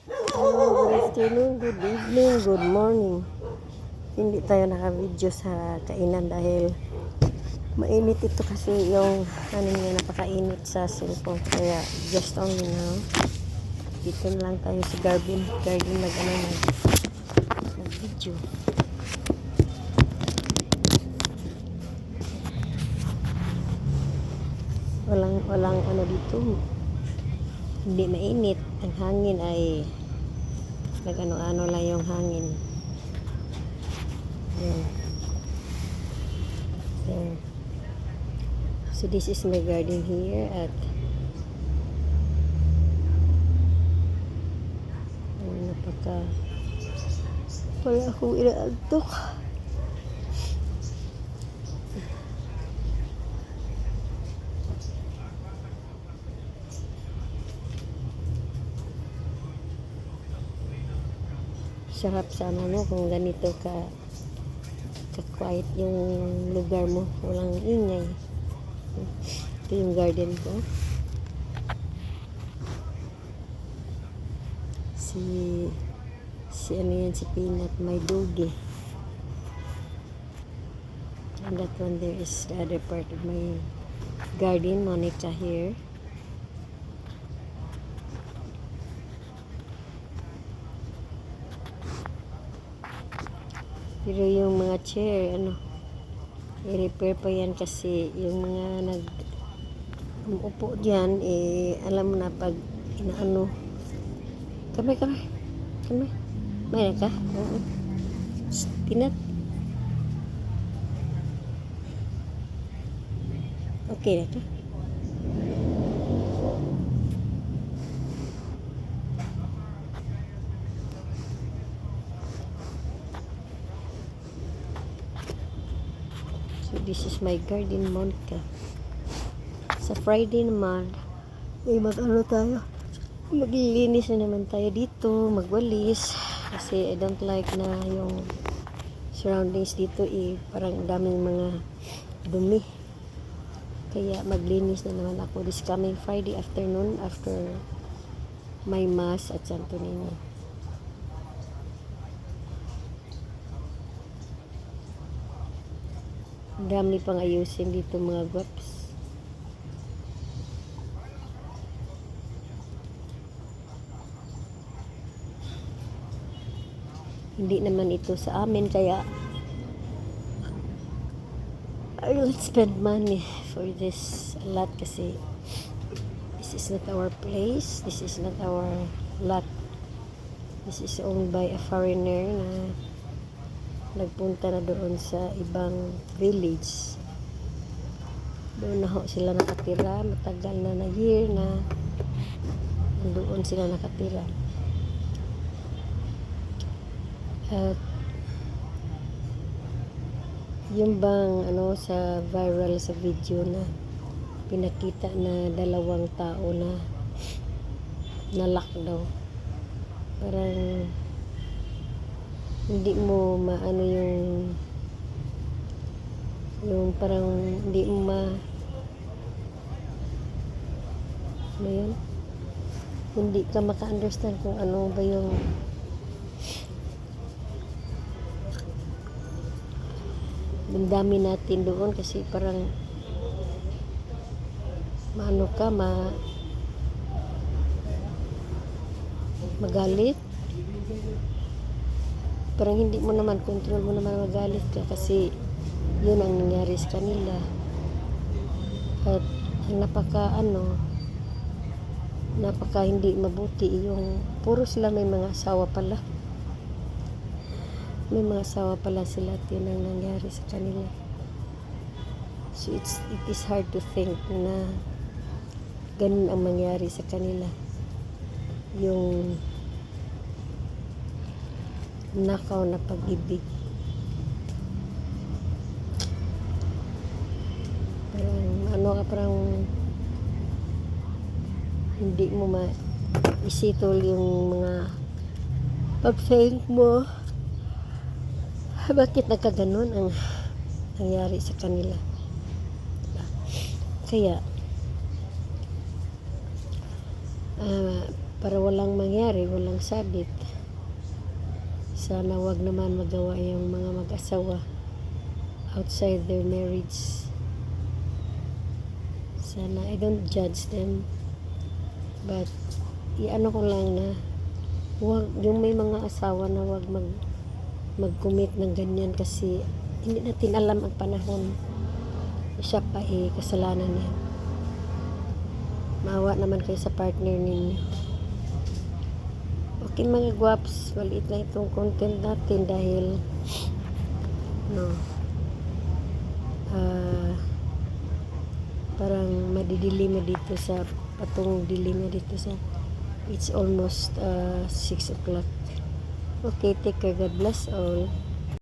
Good afternoon, good evening, good morning. Hindi tayo naka-video sa kainan dahil mainit ito kasi yung ano niya, napakainit sa cellphone. Kaya just only now, dito na lang tayo sa garden nag-video. Walang ano dito, hindi mainit. Ang hangin ay nag-ano-ano lang yung hangin. Yan. Yan. So this is my garden here at wala akong inaantok. Sarap sana no kung ganito ka-quiet yung lugar mo, walang ingay. Ito yung garden ko. Si ano yan, si Peanut, my doggy. And that one there is the other part of my garden, Monica here. Pero yung mga chair, i-repair pa yan kasi yung mga umupo dyan, alam mo na pag inaano. Kamay. May na ka? Oo. Peanut. Okay na ka? So this is my garden, Monica. Sa Friday naman, mag-ano tayo? Maglilinis na naman tayo dito, magwalis. Kasi I don't like na yung surroundings dito parang daming mga dumi. Kaya maglinis na naman ako this coming Friday afternoon after my mass at Santo Niño. Dami pang ayusin dito mga guwaps. Hindi naman ito sa amin kaya I will spend money for this a lot kasi this is not our place, this is not our lot. This is owned by a foreigner na nagpunta na doon sa ibang village. Doon na ho sila nakatira, matagal na year na doon sila nakatira. At yung bang sa viral sa video na pinakita na 2 tao na nalock daw, parang hindi mo maano yung parang hindi mo yun, hindi ka maka-understand kung ano ba yung dami natin doon kasi parang magalit, parang hindi mo naman control mo naman magalit ka kasi yun ang nangyari sa kanila. At napaka hindi mabuti yung puro sila may mga asawa pala. May mga asawa pala sila at yun ang nangyari sa kanila. So it is hard to think na ganun ang mangyari sa kanila. Yung nakaw na pag-ibig. Parang hindi mo ma-isitol yung mga pag-think mo. Bakit nagkaganon ang nangyari sa kanila? Kaya para walang mangyari, walang sabit. Sana wag naman magawa yung mga mag-asawa outside their marriage. Sana, I don't judge them, but iano ko lang na wag, yung may mga asawa na wag mag-commit ng ganyan kasi hindi natin alam ang panahon. Siya pa kasalanan niya. Maawa naman kayo sa partner ninyo. Okay mga guwaps, maliit lang itong content natin dahil parang madidilim na dito sa patong dilim na dito sa it's almost 6 o'clock. Okay, take care. God bless all.